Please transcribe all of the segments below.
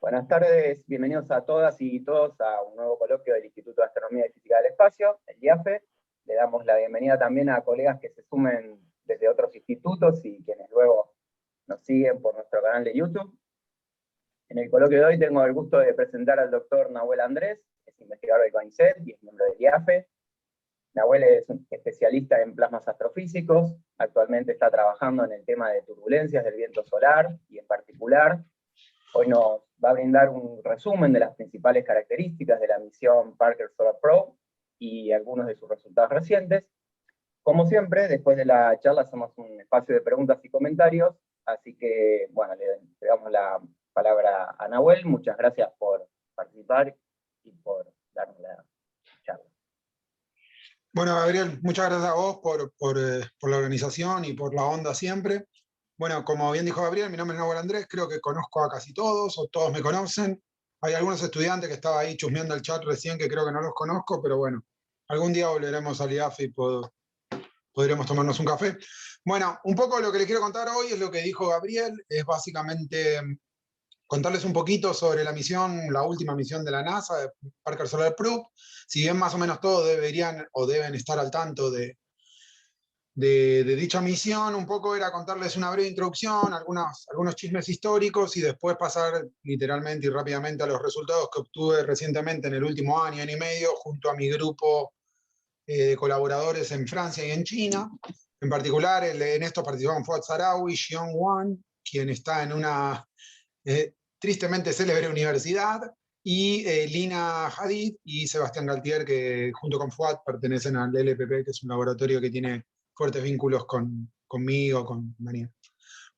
Buenas tardes, bienvenidos a todas y todos a un nuevo coloquio del Instituto de Astronomía y Física del Espacio, el IAFE. Le damos la bienvenida también a colegas que se sumen desde otros institutos y quienes luego nos siguen por nuestro canal de YouTube. En el coloquio de hoy tengo el gusto de presentar al doctor Nahuel Andrés, que es investigador del CONICET y es miembro del IAFE. Nahuel es un especialista en plasmas astrofísicos, actualmente está trabajando en el tema de turbulencias del viento solar y en particular hoy nos va a brindar un resumen de las principales características de la misión Parker Solar Probe y algunos de sus resultados recientes. Como siempre, después de la charla hacemos un espacio de preguntas y comentarios, así que, bueno, le damos la palabra a Nahuel. Muchas gracias por participar y por darnos la charla. Bueno, Gabriel, muchas gracias a vos por la organización y por la onda siempre. Bueno, como bien dijo Gabriel, mi nombre es Nahuel Andrés, creo que conozco a casi todos, o todos me conocen. Hay algunos estudiantes que estaba ahí chusmeando el chat recién que creo que no los conozco, pero bueno, algún día volveremos al IAFE y podremos tomarnos un café. Bueno, un poco lo que les quiero contar hoy es lo que dijo Gabriel, es básicamente contarles un poquito sobre la misión, la última misión de la NASA, de Parker Solar Probe. Si bien más o menos todos deberían o deben estar al tanto de dicha misión, un poco era contarles una breve introducción, algunos chismes históricos y después pasar literalmente y rápidamente a los resultados que obtuve recientemente en el último año y medio junto a mi grupo de colaboradores en Francia y en China. En particular, en esto participaron Fuad Sahraoui, Xiong Wan, quien está en una tristemente célebre universidad, y Lina Hadid y Sebastián Galtier, que junto con Fuad pertenecen al LPP, que es un laboratorio que tiene fuertes vínculos conmigo, con Daniel.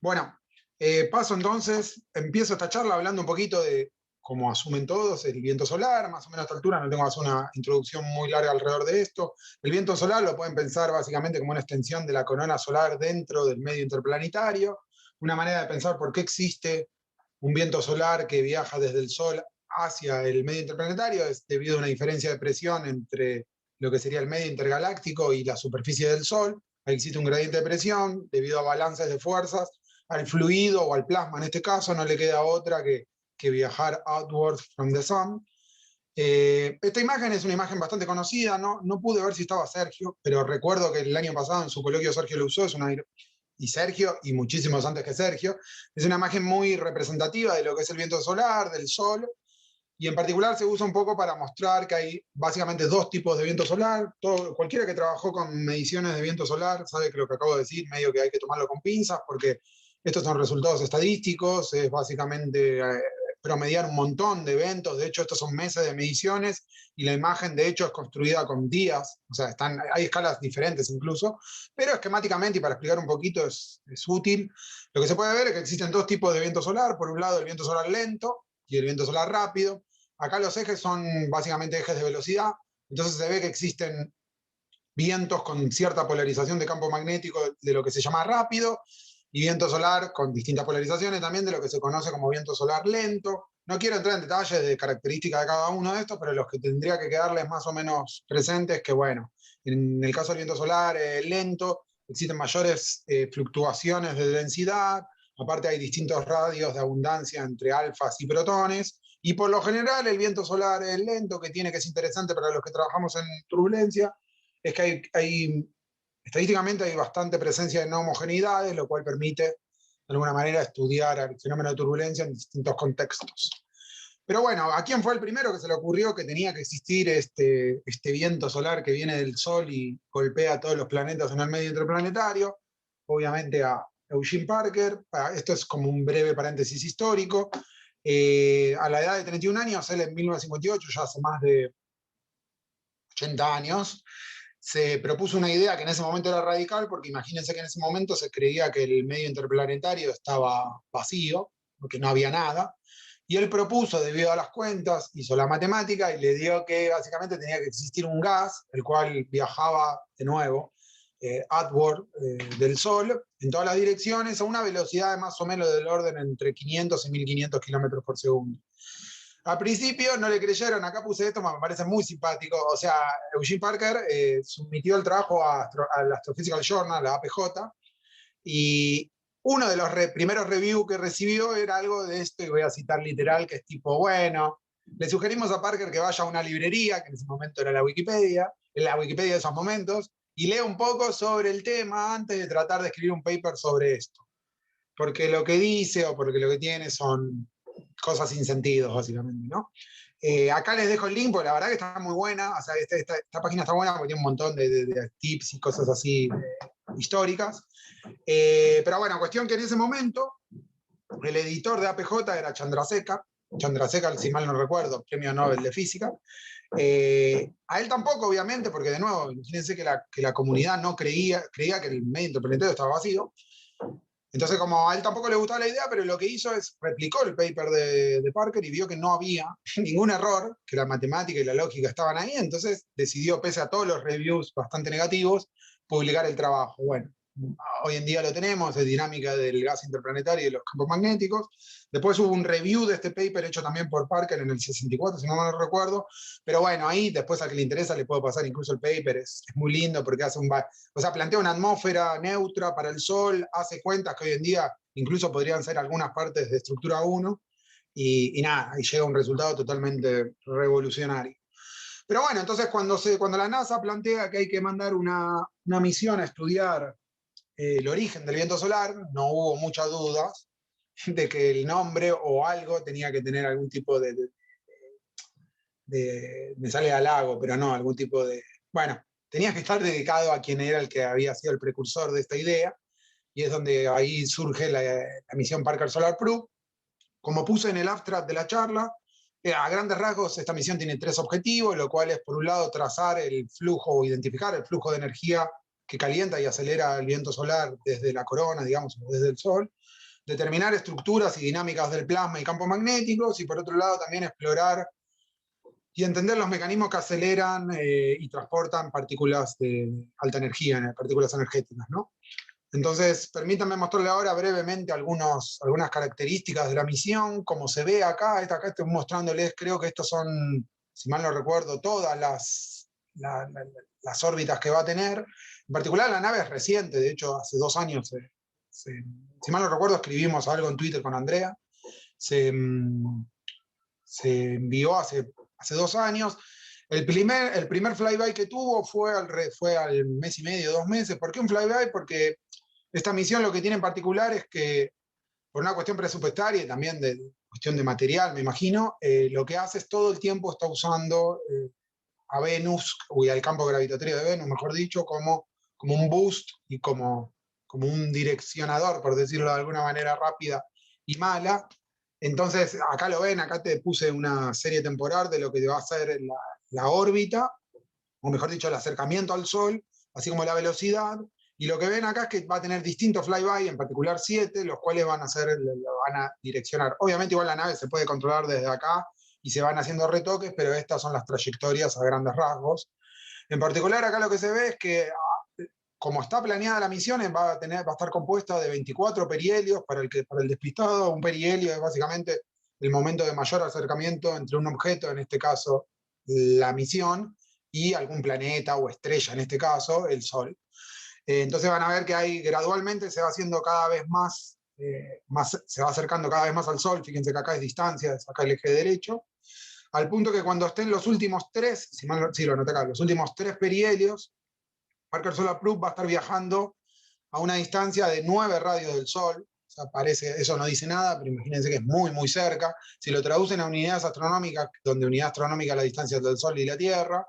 Bueno, empiezo esta charla hablando un poquito de, como asumen todos, el viento solar. Más o menos a esta altura no tengo que hacer una introducción muy larga alrededor de esto. El viento solar lo pueden pensar básicamente como una extensión de la corona solar dentro del medio interplanetario, una manera de pensar por qué existe un viento solar que viaja desde el Sol hacia el medio interplanetario. Es debido a una diferencia de presión entre lo que sería el medio intergaláctico y la superficie del Sol. Ahí existe un gradiente de presión debido a balances de fuerzas. Al fluido o al plasma, en este caso, no le queda otra que viajar outward from the sun. Esta imagen es una imagen bastante conocida, no pude ver si estaba Sergio, pero recuerdo que el año pasado en su coloquio Sergio lo usó, y Sergio, y muchísimos antes que Sergio. Es una imagen muy representativa de lo que es el viento solar, del Sol, y en particular se usa un poco para mostrar que hay básicamente dos tipos de viento solar. Cualquiera que trabajó con mediciones de viento solar sabe que lo que acabo de decir, medio que hay que tomarlo con pinzas, porque estos son resultados estadísticos, es básicamente promediar un montón de eventos. De hecho, estos son meses de mediciones, y la imagen, de hecho, es construida con días, o sea, hay escalas diferentes incluso, pero esquemáticamente, y para explicar un poquito, es útil. Lo que se puede ver es que existen dos tipos de viento solar. Por un lado, el viento solar lento y el viento solar rápido. Acá los ejes son básicamente ejes de velocidad, entonces se ve que existen vientos con cierta polarización de campo magnético de lo que se llama rápido, y viento solar con distintas polarizaciones también de lo que se conoce como viento solar lento. No quiero entrar en detalles de características de cada uno de estos, pero los que tendría que quedarles más o menos presentes, que bueno, en el caso del viento solar lento, existen mayores fluctuaciones de densidad. Aparte hay distintos radios de abundancia entre alfas y protones, y por lo general el viento solar lento, que es interesante para los que trabajamos en turbulencia, es que estadísticamente hay bastante presencia de no homogeneidades, lo cual permite de alguna manera estudiar el fenómeno de turbulencia en distintos contextos. Pero bueno, ¿a quién fue el primero que se le ocurrió que tenía que existir este viento solar que viene del Sol y golpea a todos los planetas en el medio interplanetario? Obviamente a Eugene Parker. Esto es como un breve paréntesis histórico. A la edad de 31 años, él en 1958, ya hace más de 80 años, se propuso una idea que en ese momento era radical, porque imagínense que en ese momento se creía que el medio interplanetario estaba vacío, porque no había nada, y él propuso, debido a las cuentas, hizo la matemática y le dio que básicamente tenía que existir un gas, el cual viajaba de nuevo outward del Sol, en todas las direcciones, a una velocidad de más o menos del orden entre 500 y 1500 kilómetros por segundo. Al principio no le creyeron. Acá puse esto, me parece muy simpático. O sea, Eugene Parker sometió el trabajo al Astrophysical Journal, la APJ, y uno de los primeros reviews que recibió era algo de esto, y voy a citar literal, que es tipo, bueno, le sugerimos a Parker que vaya a una librería, que en ese momento era la Wikipedia de esos momentos, y lea un poco sobre el tema antes de tratar de escribir un paper sobre esto. Porque lo que dice o porque lo que tiene son cosas sin sentido, básicamente, ¿no? Acá les dejo el link, porque la verdad que está muy buena, o sea, esta página está buena porque tiene un montón de tips y cosas así históricas. Pero bueno, cuestión que en ese momento el editor de APJ era Chandrasekhar, si mal no recuerdo, premio Nobel de Física. A él tampoco, obviamente, porque de nuevo, imagínense que la comunidad no creía que el medio interplanetario estaba vacío. Entonces, como a él tampoco le gustaba la idea, pero lo que hizo es replicó el paper de Parker y vio que no había ningún error, que la matemática y la lógica estaban ahí, entonces decidió, pese a todos los reviews bastante negativos, publicar el trabajo. Bueno, hoy en día lo tenemos, es dinámica del gas interplanetario y de los campos magnéticos. Después hubo un review de este paper hecho también por Parker en el 64, si no mal recuerdo, pero bueno, ahí después al que le interesa le puedo pasar incluso el paper, es muy lindo porque hace o sea, plantea una atmósfera neutra para el Sol, hace cuentas que hoy en día incluso podrían ser algunas partes de estructura 1, y nada, y llega a un resultado totalmente revolucionario. Pero bueno, entonces cuando la NASA plantea que hay que mandar una misión a estudiar el origen del viento solar, no hubo muchas dudas de que el nombre o algo tenía que tener algún tipo me sale halago, pero no, algún tipo de, bueno, tenía que estar dedicado a quien era el que había sido el precursor de esta idea, y es donde ahí surge la misión Parker Solar Probe. Como puse en el abstract de la charla, a grandes rasgos esta misión tiene 3 objetivos, lo cual es, por un lado, trazar el flujo o identificar el flujo de energía que calienta y acelera el viento solar desde la corona, digamos, desde el Sol, determinar estructuras y dinámicas del plasma y campos magnéticos, y por otro lado también explorar y entender los mecanismos que aceleran y transportan partículas de alta energía, partículas energéticas, ¿no? Entonces, permítanme mostrarle ahora brevemente algunas características de la misión, como se ve acá. Acá estoy mostrándoles, creo que estos son, si mal no recuerdo, todas las órbitas que va a tener. En particular, la nave es reciente, de hecho, hace 2 años, si mal no recuerdo, escribimos algo en Twitter con Andrea. Se envió hace 2 años. El primer flyby que tuvo fue al mes y medio, 2 meses. ¿Por qué un flyby? Porque esta misión lo que tiene en particular es que, por una cuestión presupuestaria y también de cuestión de material, me imagino, lo que hace es todo el tiempo está usando a Venus, y al campo gravitatorio de Venus, mejor dicho, como un boost y como un direccionador, por decirlo de alguna manera rápida y mala. Entonces, acá lo ven, acá te puse una serie temporal de lo que va a ser la órbita, o mejor dicho, el acercamiento al Sol, así como la velocidad. Y lo que ven acá es que va a tener distintos flyby, en particular 7, los cuales lo van a direccionar. Obviamente igual la nave se puede controlar desde acá y se van haciendo retoques, pero estas son las trayectorias a grandes rasgos. En particular acá lo que se ve es que, como está planeada la misión, va a estar compuesta de 24 perihelios para el despistado. Un perihelio es básicamente el momento de mayor acercamiento entre un objeto, en este caso la misión, y algún planeta o estrella, en este caso el Sol. Entonces van a ver que ahí gradualmente se va haciendo cada vez más, se va acercando cada vez más al Sol. Fíjense que acá es distancia, es acá el eje derecho, al punto que cuando estén los últimos 3, sí, lo anoté acá, los últimos 3 perihelios, Parker Solar Probe va a estar viajando a una distancia de 9 radios del Sol. O sea, eso no dice nada, pero imagínense que es muy, muy cerca. Si lo traducen a unidades astronómicas, donde unidad astronómica es la distancia del Sol y la Tierra,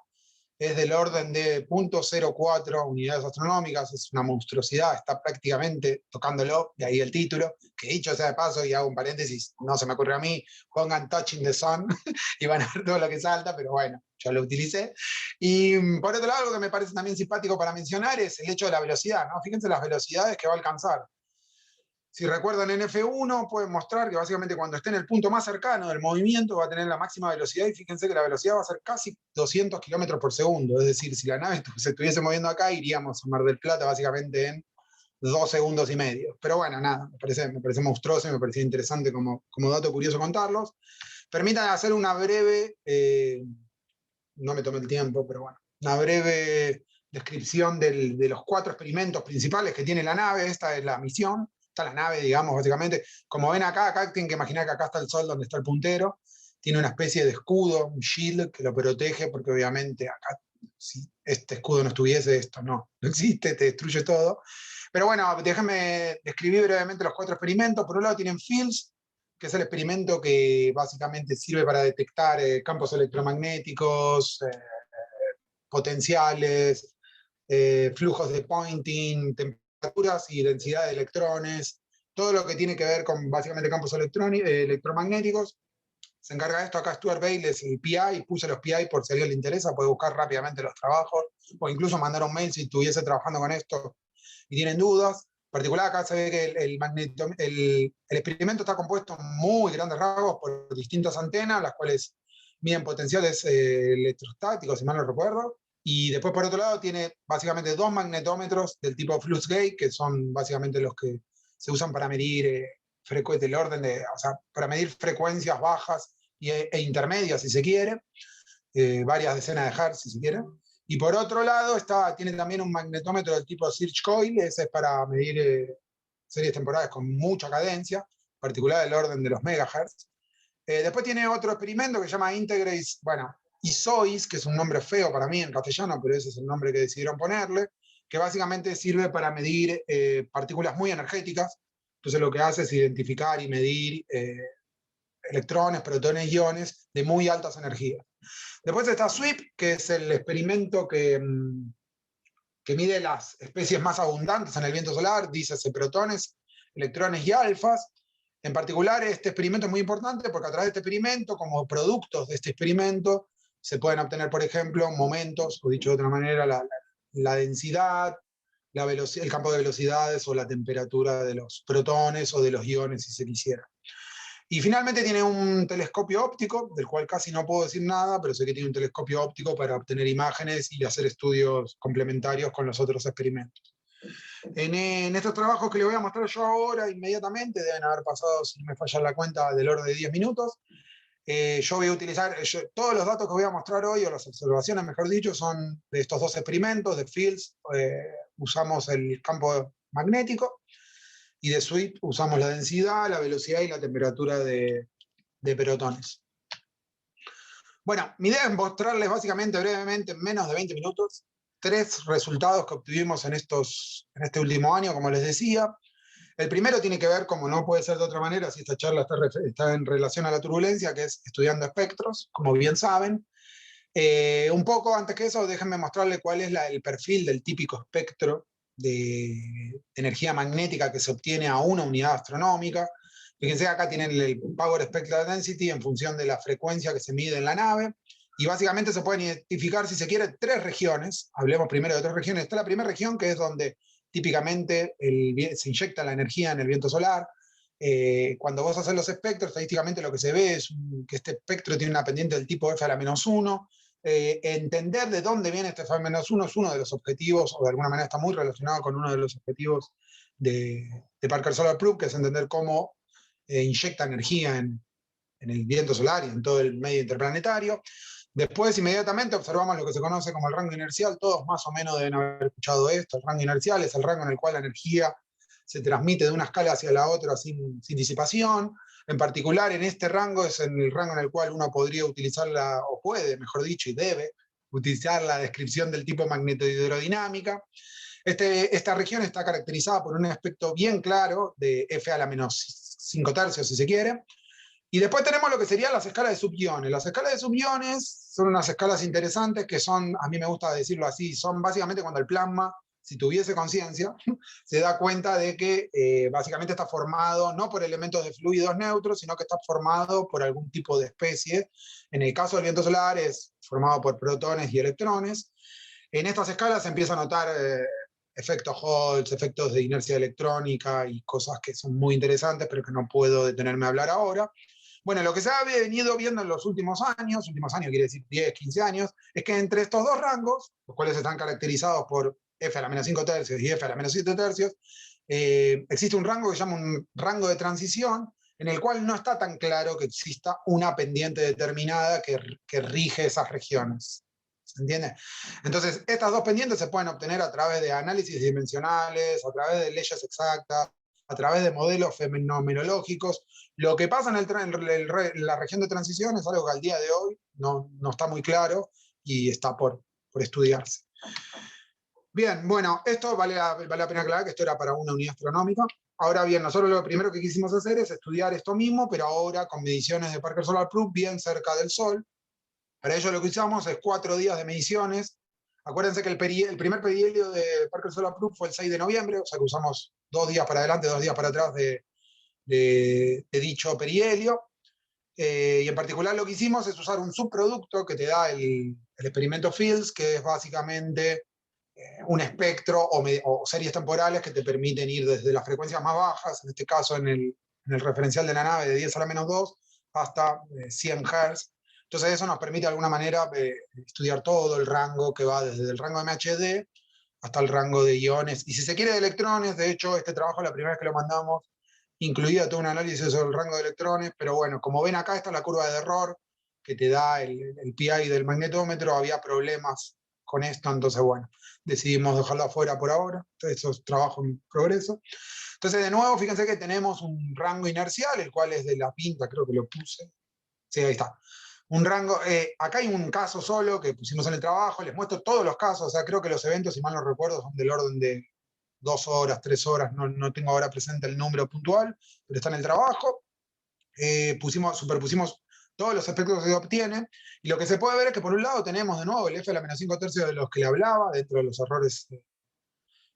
es del orden de 0.04 unidades astronómicas, es una monstruosidad, está prácticamente tocándolo, de ahí el título, que dicho sea de paso, y hago un paréntesis, no se me ocurre a mí, pongan Touching the Sun y van a ver todo lo que salta, pero bueno, yo lo utilicé. Y por otro lado, algo que me parece también simpático para mencionar es el hecho de la velocidad, ¿no? Fíjense las velocidades que va a alcanzar. Si recuerdan en F1, pueden mostrar que básicamente cuando esté en el punto más cercano del movimiento va a tener la máxima velocidad, y fíjense que la velocidad va a ser casi 200 kilómetros por segundo. Es decir, si la nave se estuviese moviendo acá, iríamos a Mar del Plata básicamente en 2 segundos y medio. Pero bueno, nada, me parece monstruoso y me parecía interesante como dato curioso contarlos. Permítanme hacer una breve, no me tomé el tiempo, pero bueno, una breve descripción de los 4 experimentos principales que tiene la nave. Esta es la misión. está la nave, digamos, básicamente. Como ven acá tienen que imaginar que acá está el sol donde está el puntero. Tiene una especie de escudo, un shield, que lo protege, porque obviamente acá, si este escudo no estuviese, esto no existe, te destruye todo. Pero bueno, déjenme describir brevemente los 4 experimentos. Por un lado tienen FIELDS, que es el experimento que básicamente sirve para detectar campos electromagnéticos, potenciales, flujos de Poynting, temperaturas y densidad de electrones, todo lo que tiene que ver con básicamente campos electromagnéticos. Se encarga de esto acá Stuart Bale, es el PI, puse los PI por si a alguien le interesa, puede buscar rápidamente los trabajos, o incluso mandar un mail si estuviese trabajando con esto y tienen dudas. En particular acá se ve que el experimento está compuesto en muy grandes rasgos por distintas antenas, las cuales miden potenciales electrostáticos, si mal no recuerdo. Y después, por otro lado, tiene básicamente 2 magnetómetros del tipo flux gate, que son básicamente los que se usan para medir el orden de, o sea, para medir frecuencias bajas e intermedias, si se quiere, varias decenas de hertz, si se quiere. Y por otro lado, tiene también un magnetómetro del tipo Search Coil, ese es para medir series temporales con mucha cadencia, en particular del orden de los megahertz. Después tiene otro experimento que se llama Integrace, bueno, ISOIS, que es un nombre feo para mí en castellano, pero ese es el nombre que decidieron ponerle, que básicamente sirve para medir partículas muy energéticas. Entonces lo que hace es identificar y medir electrones, protones, iones de muy altas energías. Después está SWIP, que es el experimento que mide las especies más abundantes en el viento solar, dícese protones, electrones y alfas. En particular, este experimento es muy importante porque a través de este experimento, como productos de este experimento, se pueden obtener, por ejemplo, momentos, o dicho de otra manera, la densidad, el campo de velocidades o la temperatura de los protones o de los iones, si se quisiera. Y finalmente tiene un telescopio óptico, del cual casi no puedo decir nada, pero sé que tiene un telescopio óptico para obtener imágenes y hacer estudios complementarios con los otros experimentos. En estos trabajos que les voy a mostrar yo ahora, inmediatamente, deben haber pasado, si no me falla la cuenta, del orden de 10 minutos. Yo voy a utilizar, todos los datos que voy a mostrar hoy, o las observaciones, mejor dicho, son de estos 2 experimentos, de FIELDS, usamos el campo magnético, y de SWIP usamos la densidad, la velocidad y la temperatura de protones. Bueno, mi idea es mostrarles básicamente, brevemente, en menos de 20 minutos, 3 resultados que obtuvimos en este último año, como les decía. El primero tiene que ver, como no puede ser de otra manera, si esta charla está en relación a la turbulencia, que es estudiando espectros, como bien saben. Un poco antes que eso, déjenme mostrarles cuál es el perfil del típico espectro de energía magnética que se obtiene a una unidad astronómica. Fíjense, acá tienen el Power Spectral Density en función de la frecuencia que se mide en la nave, y básicamente se pueden identificar, si se quiere, 3 regiones. Hablemos primero de 3 regiones. Está la primera región, que es donde típicamente se inyecta la energía en el viento solar. Cuando vos haces los espectros, estadísticamente lo que se ve es que este espectro tiene una pendiente del tipo f a la -1. Entender de dónde viene este F-1 es uno de los objetivos, o de alguna manera está muy relacionado con uno de los objetivos de Parker Solar Probe, que es entender cómo inyecta energía en el viento solar y en todo el medio interplanetario. Después, inmediatamente, observamos lo que se conoce como el rango inercial. Todos más o menos deben haber escuchado esto. El rango inercial es el rango en el cual la energía se transmite de una escala hacia la otra sin disipación. En particular, en este rango es el rango en el cual uno podría utilizarla, o puede, mejor dicho, y debe utilizar la descripción del tipo magnetohidrodinámica. Esta región está caracterizada por un aspecto bien claro de F a la -5 tercios, si se quiere. Y después tenemos lo que serían las escalas de subiones. Las escalas de subiones son unas escalas interesantes que son, a mí me gusta decirlo así, son básicamente cuando el plasma, si tuviese conciencia, se da cuenta de que básicamente está formado no por elementos de fluidos neutros, sino que está formado por algún tipo de especie. En el caso del viento solar es formado por protones y electrones. En estas escalas se empieza a notar efectos Hall, efectos de inercia electrónica y cosas que son muy interesantes, pero que no puedo detenerme a hablar ahora. Bueno, lo que se ha venido viendo en los últimos años quiere decir 10, 15 años, es que entre estos 2 rangos, los cuales están caracterizados por F a la -5 tercios y F a la -7 tercios, existe un rango que se llama un rango de transición, en el cual no está tan claro que exista una pendiente determinada que rige esas regiones. ¿Se entiende? Entonces, estas 2 pendientes se pueden obtener a través de análisis dimensionales, a través de leyes exactas, a través de modelos fenomenológicos. Lo que pasa en la región de transición es algo que al día de hoy no está muy claro y está por estudiarse. Bien, bueno, esto vale la pena aclarar que esto era para una unidad astronómica. Ahora bien, nosotros lo primero que quisimos hacer es estudiar esto mismo, pero ahora con mediciones de Parker Solar Probe bien cerca del Sol. Para ello lo que usamos es 4 días de mediciones. Acuérdense que el primer perihelio de Parker Solar Probe fue el 6 de noviembre, o sea que usamos 2 días para adelante, 2 días para atrás de dicho perihelio. Y en particular lo que hicimos es usar un subproducto que te da el experimento Fields, que es básicamente un espectro o series temporales que te permiten ir desde las frecuencias más bajas, en este caso en el referencial de la nave de 10 a la menos 2, hasta 100 Hz. Entonces eso nos permite de alguna manera estudiar todo el rango que va desde el rango de MHD hasta el rango de iones. Y si se quiere de electrones, de hecho este trabajo la primera vez que lo mandamos incluía todo un análisis sobre el rango de electrones, pero bueno, como ven acá está la curva de error que te da el PI del magnetómetro, había problemas con esto, entonces bueno, decidimos dejarlo afuera por ahora, entonces eso es trabajo en progreso. Entonces de nuevo, fíjense que tenemos un rango inercial, el cual es de la pinta, creo que lo puse, sí, ahí está. Un rango, acá hay un caso solo que pusimos en el trabajo, les muestro todos los casos, o sea, creo que los eventos, si mal no recuerdo, son del orden de 2 horas, 3 horas, no tengo ahora presente el número puntual, pero está en el trabajo. Superpusimos todos los espectros que se obtienen, y lo que se puede ver es que por un lado tenemos de nuevo el F a la menos 5 tercios de los que le hablaba, dentro de los errores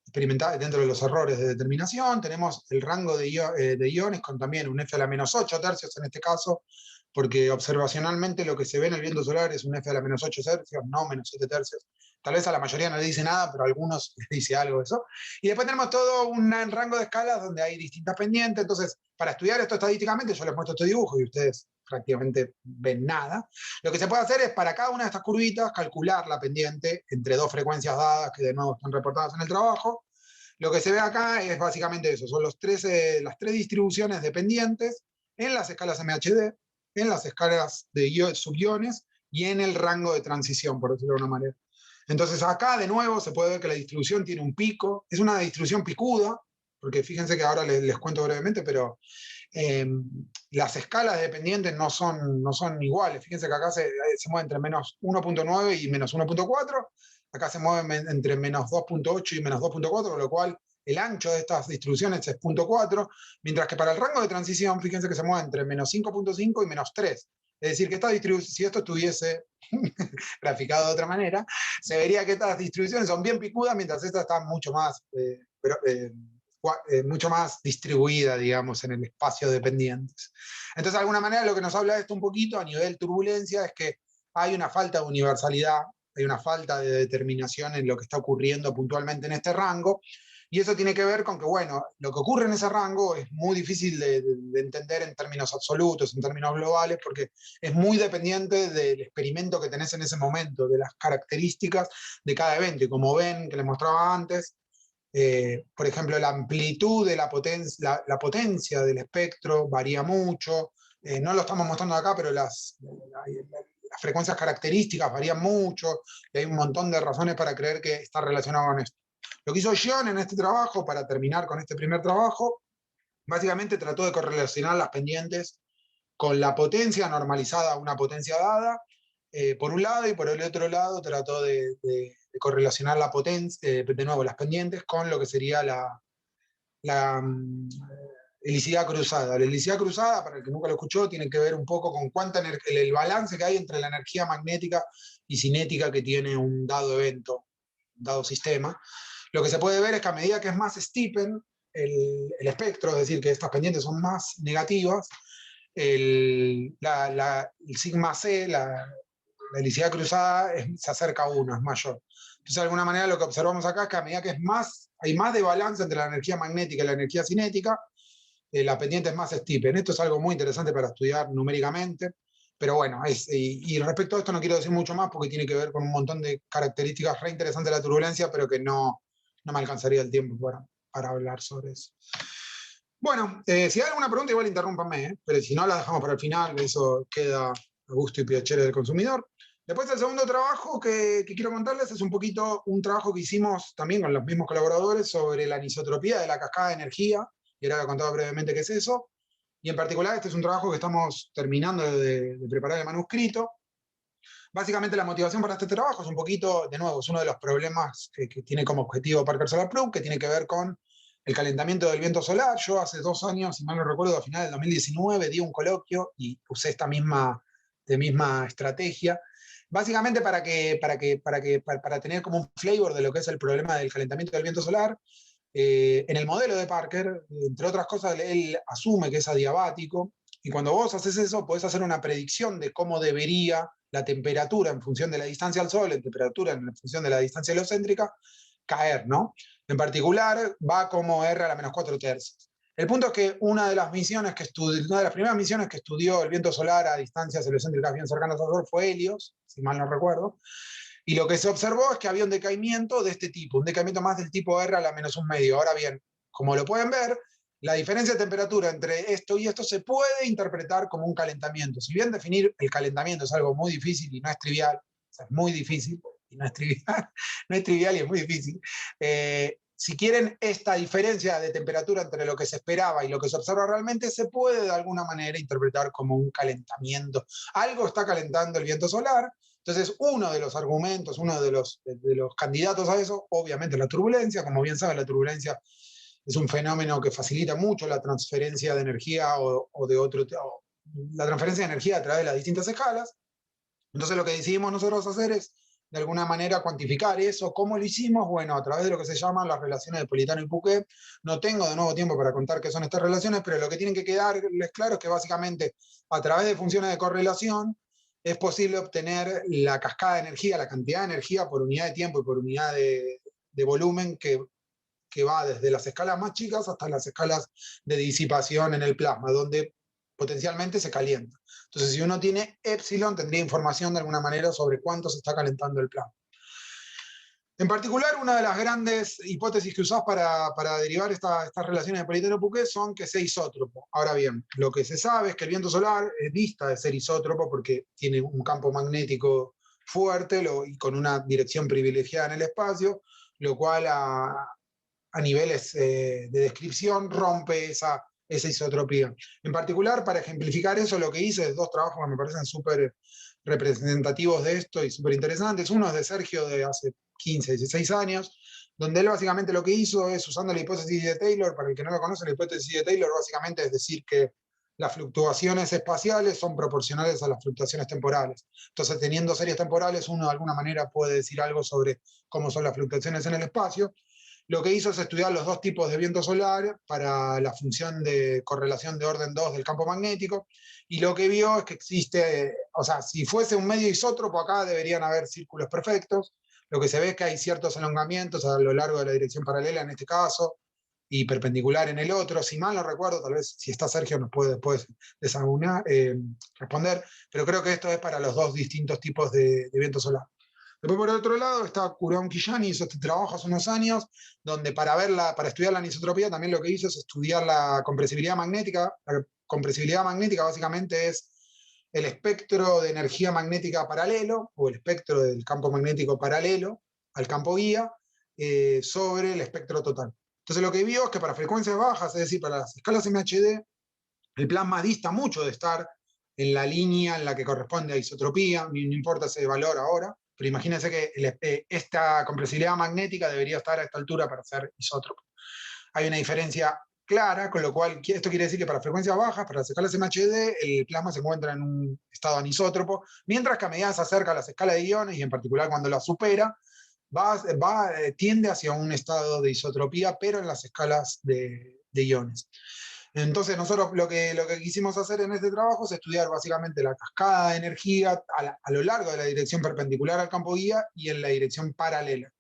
experimentales, dentro de los errores de determinación, tenemos el rango de iones con también un F a la menos 8 tercios en este caso, porque observacionalmente lo que se ve en el viento solar es un F a la menos 8 tercios, no menos 7 tercios. Tal vez a la mayoría no le dice nada, pero a algunos les dice algo eso. Y después tenemos todo un rango de escalas donde hay distintas pendientes. Entonces, para estudiar esto estadísticamente, yo les muestro este dibujo y ustedes prácticamente ven nada. Lo que se puede hacer es para cada una de estas curvitas calcular la pendiente entre 2 frecuencias dadas que de nuevo están reportadas en el trabajo. Lo que se ve acá es básicamente eso, son las 3 distribuciones de pendientes en las escalas MHD, en las escalas de subiones y en el rango de transición, por decirlo de alguna manera. Entonces acá de nuevo se puede ver que la distribución tiene un pico, es una distribución picuda, porque fíjense que ahora les cuento brevemente, pero las escalas de pendientes no son iguales. Fíjense que acá se mueve entre menos 1.9 y menos 1.4, acá se mueve entre menos 2.8 y menos 2.4, con lo cual el ancho de estas distribuciones es 0.4, mientras que para el rango de transición, fíjense que se mueve entre menos 5.5 y menos 3. Es decir, que esta distribución, si esto estuviese graficado de otra manera, se vería que estas distribuciones son bien picudas, mientras estas están mucho más distribuida, digamos, en el espacio de pendientes. Entonces, de alguna manera, lo que nos habla esto un poquito a nivel turbulencia es que hay una falta de universalidad, hay una falta de determinación en lo que está ocurriendo puntualmente en este rango, y eso tiene que ver con que, bueno, lo que ocurre en ese rango es muy difícil de entender en términos absolutos, en términos globales, porque es muy dependiente del experimento que tenés en ese momento, de las características de cada evento. Y como ven, que les mostraba antes, por ejemplo, la amplitud de la potencia del espectro varía mucho. No lo estamos mostrando acá, pero las frecuencias características varían mucho, y hay un montón de razones para creer que está relacionado con esto. Lo que hizo John en este trabajo, para terminar con este primer trabajo, básicamente trató de correlacionar las pendientes con la potencia normalizada a una potencia dada, por un lado, y por el otro lado trató de correlacionar la potencia, de nuevo, las pendientes con lo que sería la helicidad cruzada. La helicidad cruzada, para el que nunca lo escuchó, tiene que ver un poco con el balance que hay entre la energía magnética y cinética que tiene un dado evento, un dado sistema. Lo que se puede ver es que a medida que es más steepen el espectro, es decir, que estas pendientes son más negativas, el sigma C, la helicidad cruzada, se acerca a 1, es mayor. Entonces, de alguna manera, lo que observamos acá es que a medida que hay más de balance entre la energía magnética y la energía cinética, la pendiente es más steepen. Esto es algo muy interesante para estudiar numéricamente, pero bueno, y respecto a esto no quiero decir mucho más porque tiene que ver con un montón de características re interesantes de la turbulencia, pero que no me alcanzaría el tiempo para hablar sobre eso. Bueno, si hay alguna pregunta, igual interrúmpanme, pero si no, la dejamos para el final, eso queda a gusto y piacere del consumidor. Después, el segundo trabajo que quiero contarles es un poquito un trabajo que hicimos también con los mismos colaboradores sobre la anisotropía de la cascada de energía y ahora contaba brevemente qué es eso. Y en particular este es un trabajo que estamos terminando de preparar el manuscrito. Básicamente la motivación para este trabajo es un poquito, de nuevo, es uno de los problemas que tiene como objetivo Parker Solar Probe, que tiene que ver con el calentamiento del viento solar. Yo hace 2 años, si mal no recuerdo, a finales del 2019, di un coloquio y usé esta misma estrategia, básicamente para tener como un flavor de lo que es el problema del calentamiento del viento solar. En el modelo de Parker, entre otras cosas, él asume que es adiabático, y cuando vos haces eso, podés hacer una predicción de cómo debería la temperatura en función de la distancia al Sol, la temperatura en función de la distancia heliocéntrica, caer, ¿no? En particular, va como R a la menos 4 tercios. El punto es que una de las primeras misiones que estudió el viento solar a distancias heliocéntricas bien cercanas al Sol fue Helios, si mal no recuerdo, y lo que se observó es que había un decaimiento de este tipo, un decaimiento más del tipo R a la menos un medio. Ahora bien, como lo pueden ver, la diferencia de temperatura entre esto y esto se puede interpretar como un calentamiento. Si bien definir el calentamiento es algo muy difícil y no es trivial, o sea, es muy difícil y no es trivial, no es trivial y es muy difícil. Si quieren, esta diferencia de temperatura entre lo que se esperaba y lo que se observa realmente se puede de alguna manera interpretar como un calentamiento. Algo está calentando el viento solar. Entonces, uno de los argumentos, uno de los candidatos a eso, obviamente la turbulencia. Como bien saben, la turbulencia es un fenómeno que facilita mucho la transferencia de energía la transferencia de energía a través de las distintas escalas. Entonces lo que decidimos nosotros hacer es, de alguna manera, cuantificar eso. ¿Cómo lo hicimos? Bueno, a través de lo que se llaman las relaciones de Politano y Puquet. No tengo de nuevo tiempo para contar qué son estas relaciones, pero lo que tienen que quedarles claro es que básicamente a través de funciones de correlación es posible obtener la cascada de energía, la cantidad de energía por unidad de tiempo y por unidad de volumen que va desde las escalas más chicas hasta las escalas de disipación en el plasma, donde potencialmente se calienta. Entonces, si uno tiene epsilon, tendría información de alguna manera sobre cuánto se está calentando el plasma. En particular, una de las grandes hipótesis que usás para derivar estas relaciones de Politano-Puquet son que sea isótropo. Ahora bien, lo que se sabe es que el viento solar dista de ser isótropo porque tiene un campo magnético fuerte y con una dirección privilegiada en el espacio, lo cual a niveles de descripción rompe esa isotropía. En particular, para ejemplificar eso, lo que hice es 2 trabajos que me parecen súper representativos de esto y súper interesantes. Uno es de Sergio de hace 15, 16 años, donde él básicamente lo que hizo es, usando la hipótesis de Taylor. Para el que no lo conoce, la hipótesis de Taylor básicamente es decir que las fluctuaciones espaciales son proporcionales a las fluctuaciones temporales. Entonces, teniendo series temporales, uno de alguna manera puede decir algo sobre cómo son las fluctuaciones en el espacio. Lo que hizo es estudiar los 2 tipos de viento solar para la función de correlación de orden 2 del campo magnético, y lo que vio es que existe, o sea, si fuese un medio isótropo, acá deberían haber círculos perfectos. Lo que se ve es que hay ciertos elongamientos a lo largo de la dirección paralela en este caso, y perpendicular en el otro. Si mal no recuerdo, tal vez si está Sergio nos puede después responder, pero creo que esto es para los 2 distintos tipos de viento solar. Después, por el otro lado, está Kuron Kiyani, hizo este trabajo hace unos años, donde para estudiar la anisotropía también lo que hizo es estudiar la compresibilidad magnética. La compresibilidad magnética básicamente es el espectro de energía magnética paralelo, o el espectro del campo magnético paralelo al campo guía, sobre el espectro total. Entonces lo que vio es que para frecuencias bajas, es decir, para las escalas MHD, el plasma dista mucho de estar en la línea en la que corresponde a isotropía, no importa ese valor ahora, pero imagínense que esta compresibilidad magnética debería estar a esta altura para ser isótropo. Hay una diferencia clara, con lo cual esto quiere decir que para frecuencias bajas, para las escalas MHD, el plasma se encuentra en un estado anisótropo, mientras que a medida que se acerca a las escalas de iones, y en particular cuando las supera, tiende hacia un estado de isotropía, pero en las escalas de iones. Entonces nosotros lo que quisimos hacer en este trabajo es estudiar básicamente la cascada de energía a lo largo de la dirección perpendicular al campo guía y en la dirección paralela.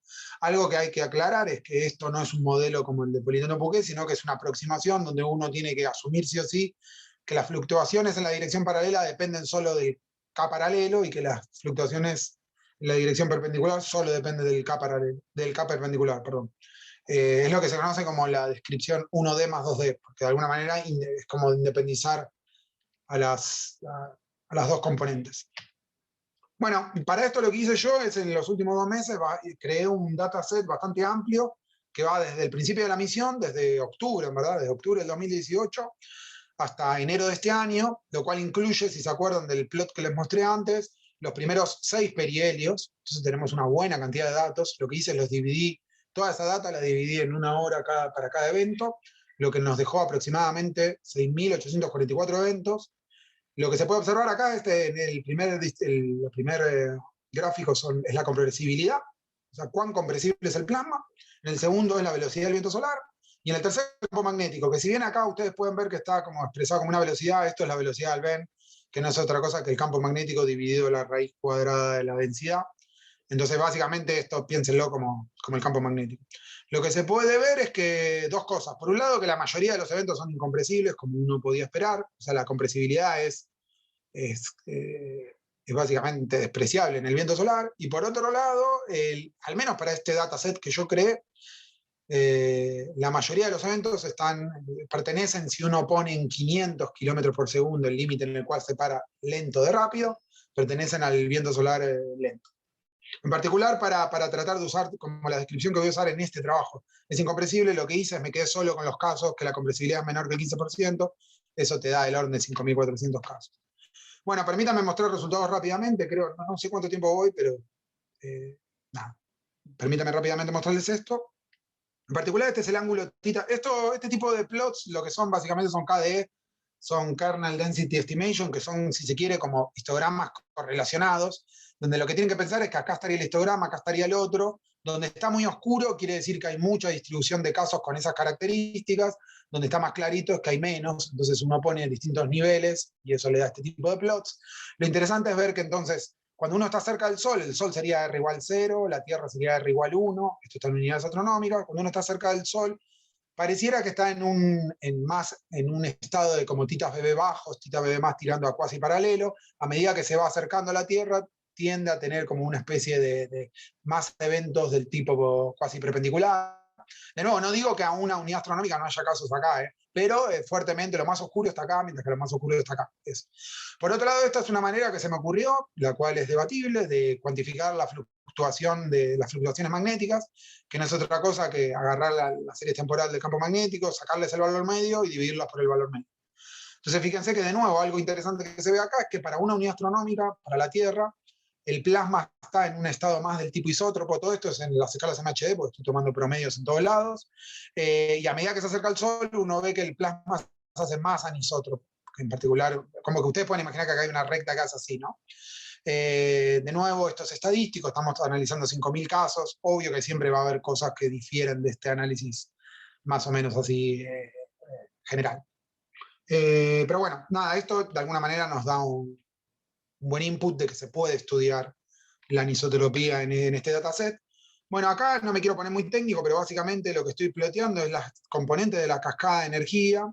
Algo que hay que aclarar es que esto no es un modelo como el de Politano-Puquet, sino que es una aproximación donde uno tiene que asumir sí o sí que las fluctuaciones en la dirección paralela dependen solo del K paralelo, y que las fluctuaciones en la dirección perpendicular solo dependen del K perpendicular, perdón. Es lo que se conoce como la descripción 1D más 2D, porque de alguna manera es como independizar a las 2 componentes. Bueno, para esto lo que hice yo es, en los últimos 2 meses, creé un dataset bastante amplio que va desde el principio de la misión, desde octubre, en verdad, desde octubre del 2018 hasta enero de este año, lo cual incluye, si se acuerdan del plot que les mostré antes, los primeros 6 perihelios. Entonces tenemos una buena cantidad de datos. Lo que hice es los dividí, toda esa data la dividí en una hora para cada evento, lo que nos dejó aproximadamente 6.844 eventos. Lo que se puede observar acá en el primer gráfico es la compresibilidad, o sea, cuán compresible es el plasma. En el segundo es la velocidad del viento solar. Y en el tercer, campo magnético, que si bien acá ustedes pueden ver que está como expresado como una velocidad, esto es la velocidad del Venn, que no es otra cosa que el campo magnético dividido la raíz cuadrada de la densidad. Entonces, básicamente, esto piénsenlo como el campo magnético. Lo que se puede ver es que dos cosas. Por un lado, que la mayoría de los eventos son incompresibles, como uno podía esperar. O sea, la compresibilidad es básicamente despreciable en el viento solar. Y por otro lado, al menos para este dataset que yo creé, la mayoría de los eventos pertenecen, si uno pone en 500 kilómetros por segundo el límite en el cual se para lento de rápido, pertenecen al viento solar lento. En particular, para tratar de usar, como la descripción que voy a usar en este trabajo, es incompresible, lo que hice es me quedé solo con los casos que la compresibilidad es menor que el 15%, eso te da el orden de 5.400 casos. Bueno, permítanme mostrar resultados rápidamente, creo, no sé cuánto tiempo voy, pero nada. Permítanme rápidamente mostrarles esto. En particular, este es el ángulo θ. Este tipo de plots, lo que son básicamente son KDE, son Kernel Density Estimation, que son, si se quiere, como histogramas correlacionados, donde lo que tienen que pensar es que acá estaría el histograma, acá estaría el otro. Donde está muy oscuro quiere decir que hay mucha distribución de casos con esas características, donde está más clarito es que hay menos, entonces uno pone distintos niveles y eso le da este tipo de plots. Lo interesante es ver que entonces, cuando uno está cerca del Sol, el Sol sería R igual 0, la Tierra sería R igual 1, esto está en unidades astronómicas. Cuando uno está cerca del Sol, pareciera que está en un estado de como titas BB bajos, titas BB más tirando a cuasi paralelo. A medida que se va acercando a la Tierra, tiende a tener como una especie de más eventos del tipo cuasi perpendicular. De nuevo, no digo que a una unidad astronómica no haya casos acá, pero fuertemente lo más oscuro está acá, mientras que lo más oscuro está acá. Por otro lado, esta es una manera que se me ocurrió, la cual es debatible, de cuantificar las fluctuaciones magnéticas, que no es otra cosa que agarrar la serie temporal del campo magnético, sacarles el valor medio y dividirlas por el valor medio. Entonces, fíjense que de nuevo, algo interesante que se ve acá es que para una unidad astronómica, para la Tierra, el plasma está en un estado más del tipo isótropo. Todo esto es en las escalas MHD, porque estoy tomando promedios en todos lados. Y a medida que se acerca al Sol, uno ve que el plasma se hace más anisótropo. En particular, como que ustedes pueden imaginar que acá hay una recta que hace así, ¿no? De nuevo, esto es estadístico, estamos analizando 5.000 casos. Obvio que siempre va a haber cosas que difieren de este análisis más o menos así general. Pero bueno, nada, esto de alguna manera nos da un buen input de que se puede estudiar la anisotropía en este dataset. Bueno, acá no me quiero poner muy técnico, pero básicamente lo que estoy ploteando es las componentes de la cascada de energía,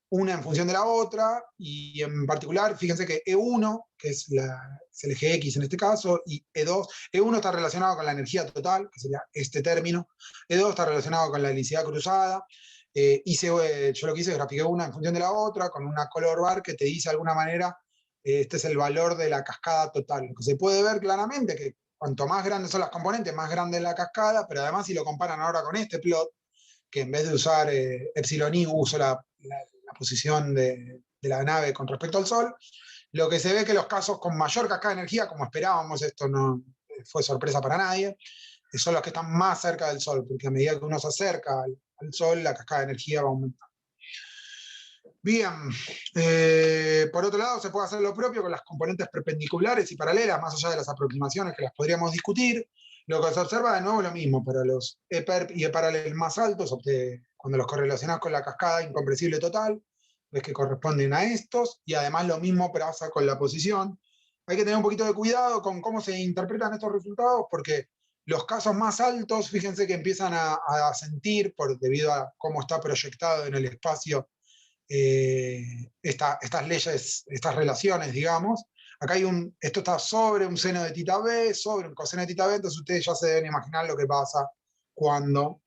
una en función de la otra, y en particular, fíjense que E1, que es el eje X en este caso, y E2, E1 está relacionado con la energía total, que sería este término, E2 está relacionado con la helicidad cruzada, yo lo que hice es grafiqué una en función de la otra, con una color bar que te dice de alguna manera, este es el valor de la cascada total. Lo que se puede ver claramente que cuanto más grandes son las componentes, más grande es la cascada, pero además si lo comparan ahora con este plot, que en vez de usar epsilon i uso la posición de la nave con respecto al Sol, lo que se ve que los casos con mayor cascada de energía, como esperábamos, esto no fue sorpresa para nadie, son los que están más cerca del Sol, porque a medida que uno se acerca al Sol, la cascada de energía va aumentando. Bien, por otro lado se puede hacer lo propio con las componentes perpendiculares y paralelas, más allá de las aproximaciones que las podríamos discutir. Lo que se observa de nuevo es lo mismo para los E-perp y E-parallel más altos, cuando los correlacionás con la cascada incompresible total, ves que corresponden a estos, y además lo mismo pasa con la posición. Hay que tener un poquito de cuidado con cómo se interpretan estos resultados, porque los casos más altos, fíjense que empiezan a sentir, debido a cómo está proyectado en el espacio estas leyes, estas relaciones, digamos. Acá esto está sobre un seno de tita b, sobre un coseno de tita b, entonces ustedes ya se deben imaginar lo que pasa cuando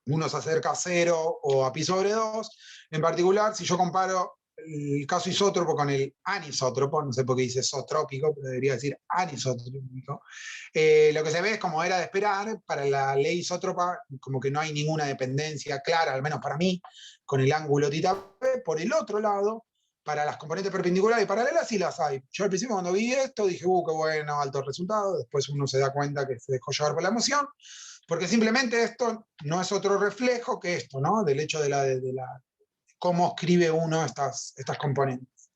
uno se acerca a 0 o a pi sobre 2. En particular, si yo comparo el caso isótropo con el anisótropo, no sé por qué dice isotrópico, pero debería decir anisotrópico, lo que se ve es, como era de esperar, para la ley isótropa, como que no hay ninguna dependencia clara, al menos para mí, con el ángulo θ. Por el otro lado, para las componentes perpendiculares y paralelas sí las hay. Yo al principio cuando vi esto dije, qué bueno, alto resultado, después uno se da cuenta que se dejó llevar por la emoción, porque simplemente esto no es otro reflejo que esto, ¿no? Del hecho de la cómo escribe uno estas componentes.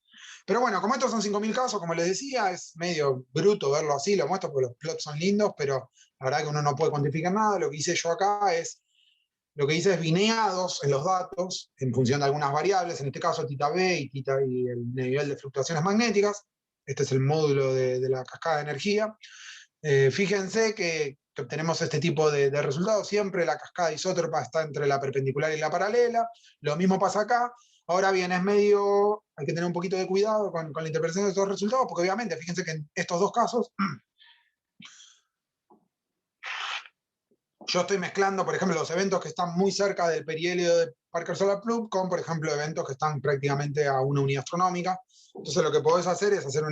Pero bueno, como estos son 5.000 casos, como les decía, es medio bruto verlo así, lo muestro porque los plots son lindos, pero la verdad que uno no puede cuantificar nada. Lo que hice yo acá es, lo que hice es bineados en los datos, en función de algunas variables, en este caso θB y el nivel de fluctuaciones magnéticas. Este es el módulo de la cascada de energía. Fíjense que obtenemos este tipo de resultados. Siempre la cascada isótropa está entre la perpendicular y la paralela. Lo mismo pasa acá. Ahora bien, es medio, hay que tener un poquito de cuidado con la interpretación de estos resultados, porque obviamente, fíjense que en estos dos casos, yo estoy mezclando, por ejemplo, los eventos que están muy cerca del perihelio de Parker Solar Probe con, por ejemplo, eventos que están prácticamente a una unidad astronómica. Entonces lo que podés hacer es hacer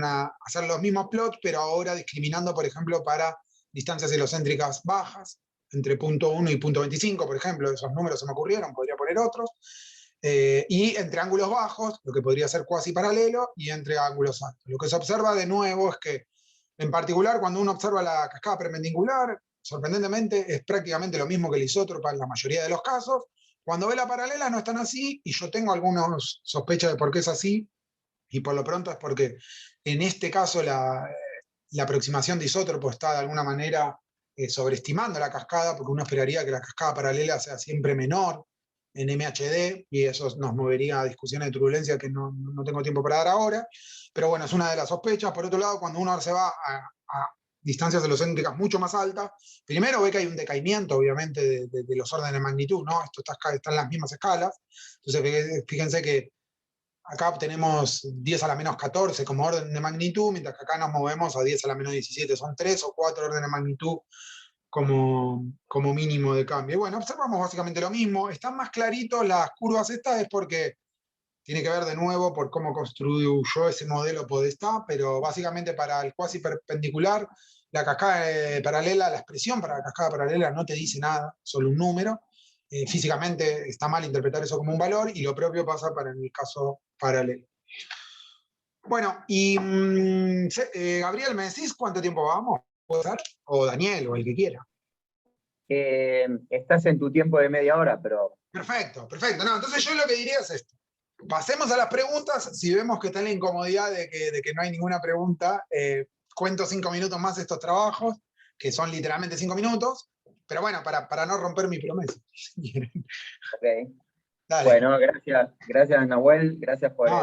los mismos plots, pero ahora discriminando, por ejemplo, para distancias helocéntricas bajas, entre punto 1 y punto 25, por ejemplo, esos números se me ocurrieron, podría poner otros, y entre ángulos bajos, lo que podría ser cuasi paralelo, y entre ángulos altos. Lo que se observa de nuevo es que, en particular, cuando uno observa la cascada perpendicular, sorprendentemente es prácticamente lo mismo que el isótropa en la mayoría de los casos. Cuando ve la paralela no están así, y yo tengo algunas sospechas de por qué es así, y por lo pronto es porque en este caso la aproximación de isótropo está de alguna manera sobreestimando la cascada, porque uno esperaría que la cascada paralela sea siempre menor en MHD, y eso nos movería a discusiones de turbulencia que no tengo tiempo para dar ahora, pero bueno, es una de las sospechas. Por otro lado, cuando uno se va a distancias helocéntricas mucho más altas, primero ve que hay un decaimiento, obviamente, de los órdenes de magnitud, ¿no? Esto está en las mismas escalas. Entonces, fíjense que acá obtenemos 10 a la menos 14 como orden de magnitud, mientras que acá nos movemos a 10 a la menos 17. Son 3 o 4 órdenes de magnitud como mínimo de cambio. Y bueno, observamos básicamente lo mismo. Están más claritos las curvas estas, es porque tiene que ver de nuevo por cómo construyó ese modelo Podestá, pero básicamente para el cuasi perpendicular, la cascada paralela, la expresión para la cascada paralela no te dice nada, solo un número. Físicamente está mal interpretar eso como un valor, y lo propio pasa para el caso paralelo. Bueno, y Gabriel, ¿me decís cuánto tiempo vamos? ¿Puedo dar? O Daniel, o el que quiera. Estás en tu tiempo de media hora, pero... Perfecto, perfecto. No, entonces yo lo que diría es esto. Pasemos a las preguntas. Si vemos que está en la incomodidad de que no hay ninguna pregunta, cuento 5 minutos más estos trabajos, que son literalmente 5 minutos, pero bueno, para no romper mi promesa. Okay. Dale. Bueno, gracias Nahuel, gracias por... No,